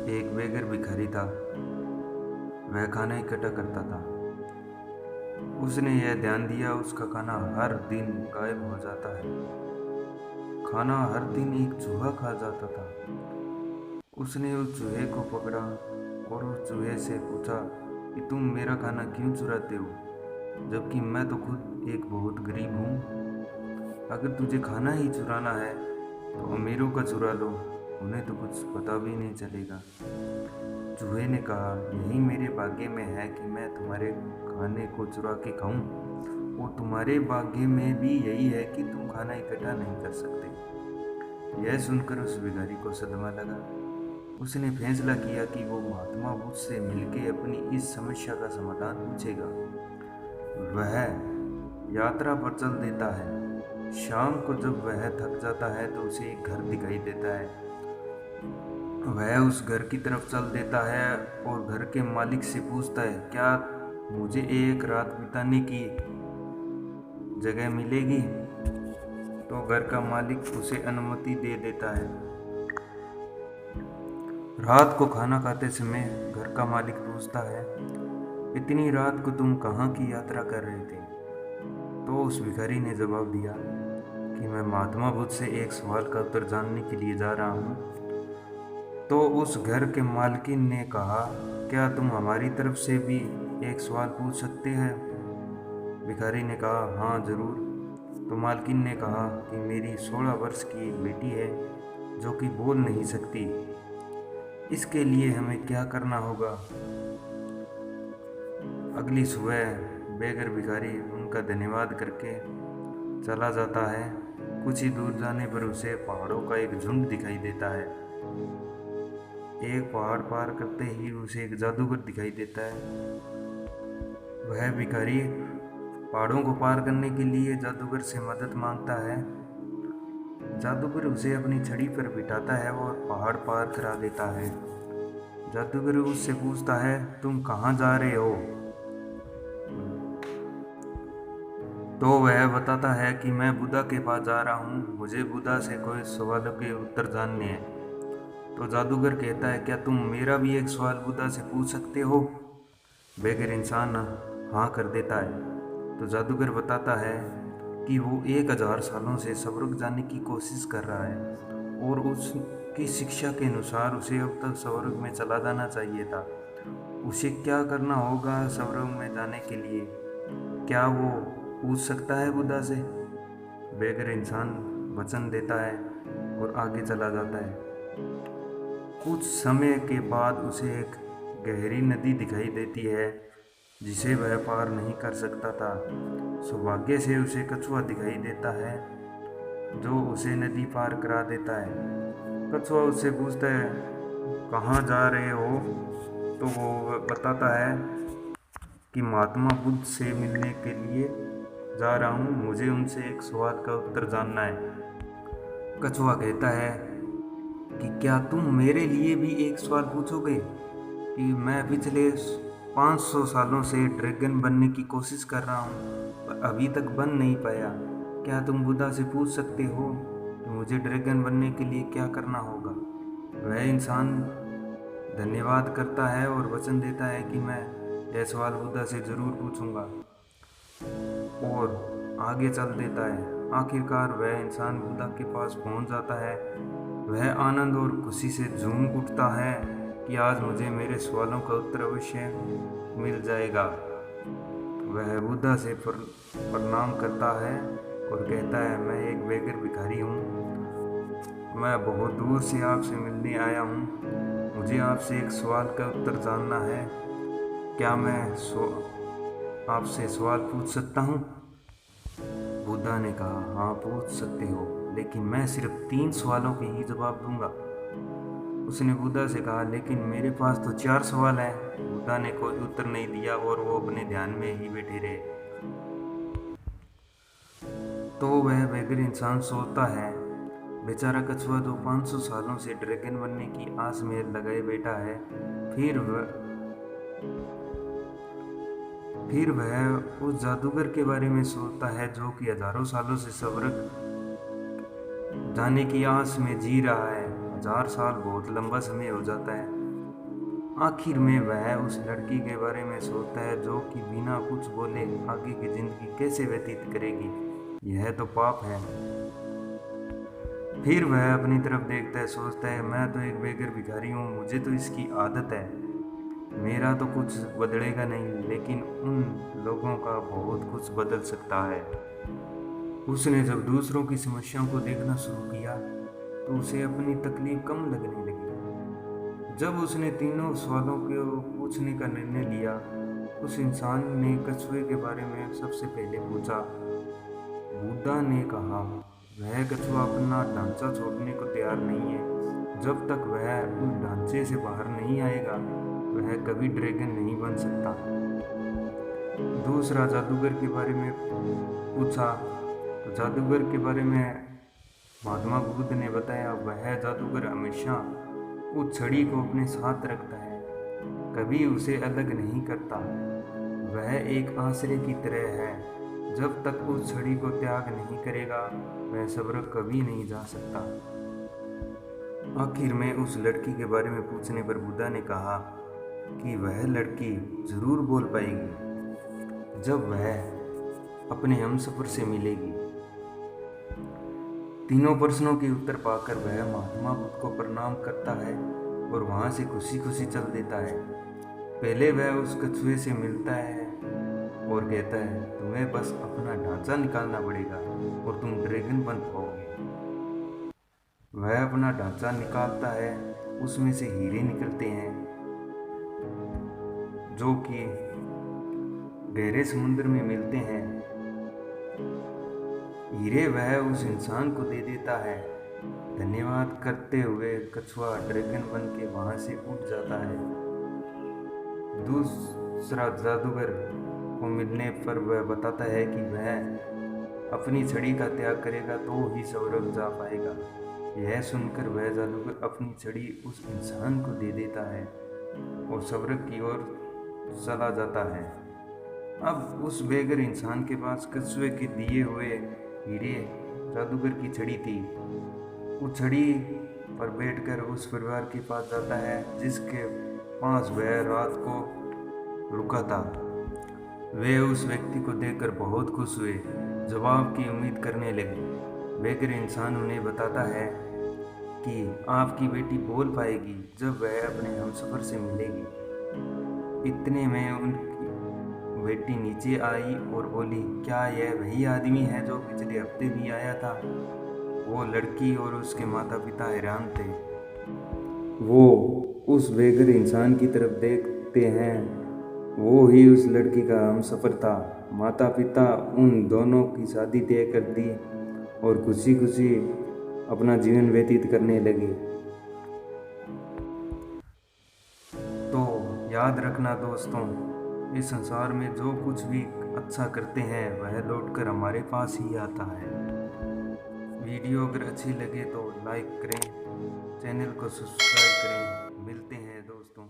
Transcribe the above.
एक बेघर भिखारी था। वह खाना इकट्ठा करता था। उसने यह ध्यान दिया, उसका खाना हर दिन गायब हो जाता है। खाना हर दिन एक चूहा खा जाता था। उसने उस चूहे को पकड़ा और उस चूहे से पूछा कि तुम मेरा खाना क्यों चुराते हो, जबकि मैं तो खुद एक बहुत गरीब हूँ। अगर तुझे खाना ही चुराना है तो अमीरों का चुरा लो, उन्हें तो कुछ पता भी नहीं चलेगा। चूहे ने कहा, यही मेरे भाग्य में है कि मैं तुम्हारे खाने को चुरा के खाऊं, और तुम्हारे भाग्य में भी यही है कि तुम खाना इकट्ठा नहीं कर सकते। यह सुनकर उस भिखारी को सदमा लगा। उसने फैसला किया कि वो महात्मा बुद्ध से मिलकर अपनी इस समस्या का समाधान पूछेगा। वह यात्रा पर चल देता है। शाम को जब वह थक जाता है तो उसे एक घर दिखाई देता है। वह उस घर की तरफ चल देता है और घर के मालिक से पूछता है, क्या मुझे एक रात बिताने की जगह मिलेगी? तो घर का मालिक उसे अनुमति दे देता है। रात को खाना खाते समय घर का मालिक पूछता है, इतनी रात को तुम कहाँ की यात्रा कर रहे थे? तो उस भिखारी ने जवाब दिया कि मैं महात्मा बुद्ध से एक सवाल का उत्तर जानने के लिए जा रहा हूँ। तो उस घर के मालकिन ने कहा, क्या तुम हमारी तरफ से भी एक सवाल पूछ सकते हैं? भिखारी ने कहा, हाँ जरूर। तो मालकिन ने कहा कि मेरी 16 वर्ष की एक बेटी है जो कि बोल नहीं सकती। इसके लिए हमें क्या करना होगा? अगली सुबह बेघर भिखारी उनका धन्यवाद करके चला जाता है। कुछ ही दूर जाने पर उसे पहाड़ों का एक झुंड दिखाई देता है। एक पहाड़ पार करते ही उसे एक जादूगर दिखाई देता है। वह भिखारी पहाड़ों को पार करने के लिए जादूगर से मदद मांगता है। जादूगर उसे अपनी छड़ी पर बिठाता है और पहाड़ पार करा देता है। जादूगर उससे पूछता है, तुम कहाँ जा रहे हो? तो वह बताता है कि मैं बुद्धा के पास जा रहा हूँ, मुझे बुद्धा से कोई सवालों के उत्तर जानने हैं। तो जादूगर कहता है, क्या तुम मेरा भी एक सवाल बुद्धा से पूछ सकते हो? बेघर इंसान हाँ कर देता है। तो जादूगर बताता है कि वो 1000 सालों से स्वर्ग जाने की कोशिश कर रहा है, और उसकी शिक्षा के अनुसार उसे अब तक स्वर्ग में चला जाना चाहिए था। उसे क्या करना होगा स्वर्ग में जाने के लिए? क्या वो पूछ सकता है बुद्धा से? बेघर इंसान वचन देता है और आगे चला जाता है। कुछ समय के बाद उसे एक गहरी नदी दिखाई देती है जिसे वह पार नहीं कर सकता था। सौभाग्य से उसे कछुआ दिखाई देता है जो उसे नदी पार करा देता है। कछुआ उससे पूछता है, कहाँ जा रहे हो? तो वो बताता है कि महात्मा बुद्ध से मिलने के लिए जा रहा हूँ, मुझे उनसे एक सवाल का उत्तर जानना है। कछुआ कहता है कि क्या तुम मेरे लिए भी एक सवाल पूछोगे कि मैं पिछले 500 सालों से ड्रैगन बनने की कोशिश कर रहा हूँ पर अभी तक बन नहीं पाया। क्या तुम बुद्धा से पूछ सकते हो कि मुझे ड्रैगन बनने के लिए क्या करना होगा? वह इंसान धन्यवाद करता है और वचन देता है कि मैं यह सवाल बुद्धा से ज़रूर पूछूंगा, और आगे चल देता है। आखिरकार वह इंसान बुद्धा के पास पहुंच जाता है। वह आनंद और खुशी से झूम उठता है कि आज मुझे मेरे सवालों का उत्तर अवश्य मिल जाएगा। वह बुद्धा से प्रणाम करता है और कहता है, मैं एक बेघर भिखारी हूँ, मैं बहुत दूर से आपसे मिलने आया हूँ, मुझे आपसे एक सवाल का उत्तर जानना है। क्या मैं आपसे सवाल पूछ सकता हूँ? बुद्धा ने कहा, हाँ पूछ सकते हो, लेकिन मैं सिर्फ 3 सवालों के ही जवाब दूंगा। उसने बुद्धा से कहा, लेकिन मेरे पास तो 4 सवाल हैं। बुद्धा ने कोई उत्तर नहीं दिया और वो अपने ध्यान में ही बैठे रहे। तो वह बेघर इंसान सोता है। बेचारा कछुआ जो 500 सालों से ड्रैगन बनने की आस में लगाए बैठा है, फिर वह उस जादूगर के बारे में सोचता है जो कि हजारों सालों से स्वर्ग जाने की आस में जी रहा है। 1000 साल बहुत लंबा समय हो जाता है। आखिर में वह उस लड़की के बारे में सोचता है जो कि बिना कुछ बोले आगे की जिंदगी कैसे व्यतीत करेगी। यह तो पाप है। फिर वह अपनी तरफ देखता है, सोचता है मैं तो एक बेघर भिखारी हूँ, मुझे तो इसकी आदत है, मेरा तो कुछ बदलेगा नहीं, लेकिन उन लोगों का बहुत कुछ बदल सकता है। उसने जब दूसरों की समस्याओं को देखना शुरू किया तो उसे अपनी तकलीफ कम लगने लगी। जब उसने तीनों सवालों को पूछने का निर्णय लिया, उस इंसान ने कछुए के बारे में सबसे पहले पूछा। बुद्धा ने कहा, वह कछुआ अपना ढांचा छोड़ने को तैयार नहीं है। जब तक वह उस ढांचे से बाहर नहीं आएगा, वह कभी ड्रैगन नहीं बन सकता। दूसरा जादूगर के बारे में पूछा तो जादूगर के बारे में महात्मा बुद्ध ने बताया, वह जादूगर हमेशा उस छड़ी को अपने साथ रखता है, कभी उसे अलग नहीं करता। वह एक आश्रय की तरह है, जब तक उस छड़ी को त्याग नहीं करेगा वह स्वर्ग कभी नहीं जा सकता। आखिर में उस लड़की के बारे में पूछने पर बुद्धा ने कहा कि वह लड़की जरूर बोल पाएगी जब वह अपने हमसफर से मिलेगी। तीनों प्रश्नों के उत्तर पाकर वह महात्मा बुद्ध को प्रणाम करता है और वहां से खुशी खुशी चल देता है। पहले वह उस कछुए से मिलता है और कहता है, तुम्हें बस अपना ढांचा निकालना पड़ेगा और तुम ड्रैगन बन पाओगे। वह अपना ढांचा निकालता है, उसमें से हीरे निकलते हैं जो कि गहरे समुद्र में मिलते हैं। हीरे वह उस इंसान को दे देता है। धन्यवाद करते हुए कछुआ ड्रैगन बन के वहां से उठ जाता है। दूसरा जादूगर को मिलने पर वह बताता है कि वह अपनी छड़ी का त्याग करेगा तो ही स्वर्ग जा पाएगा। यह सुनकर वह जादूगर अपनी छड़ी उस इंसान को दे देता है और स्वर्ग की ओर चला जाता है। अब उस बेघर इंसान के पास कछुए के दिए हुए हीरे जादूगर की छड़ी थी। उस छड़ी पर बैठकर उस परिवार के पास जाता है जिसके पास वह रात को रुका था। वे उस व्यक्ति को देखकर बहुत खुश हुए, जवाब की उम्मीद करने लगे। बेघर इंसान उन्हें बताता है कि आपकी बेटी बोल पाएगी जब वह अपने हमसफर से मिलेगी। इतने में उनकी बेटी नीचे आई और बोली, क्या यह वही आदमी है जो पिछले हफ्ते भी आया था? वो लड़की और उसके माता पिता हैरान थे। वो उस बेघर इंसान की तरफ देखते हैं, वो ही उस लड़की का हमसफर था। माता पिता उन दोनों की शादी तय कर दी और खुशी खुशी अपना जीवन व्यतीत करने लगे। तो याद रखना दोस्तों, इस संसार में जो कुछ भी अच्छा करते हैं वह लौटकर हमारे पास ही आता है। वीडियो अगर अच्छी लगे तो लाइक करें, चैनल को सब्सक्राइब करें। मिलते हैं दोस्तों।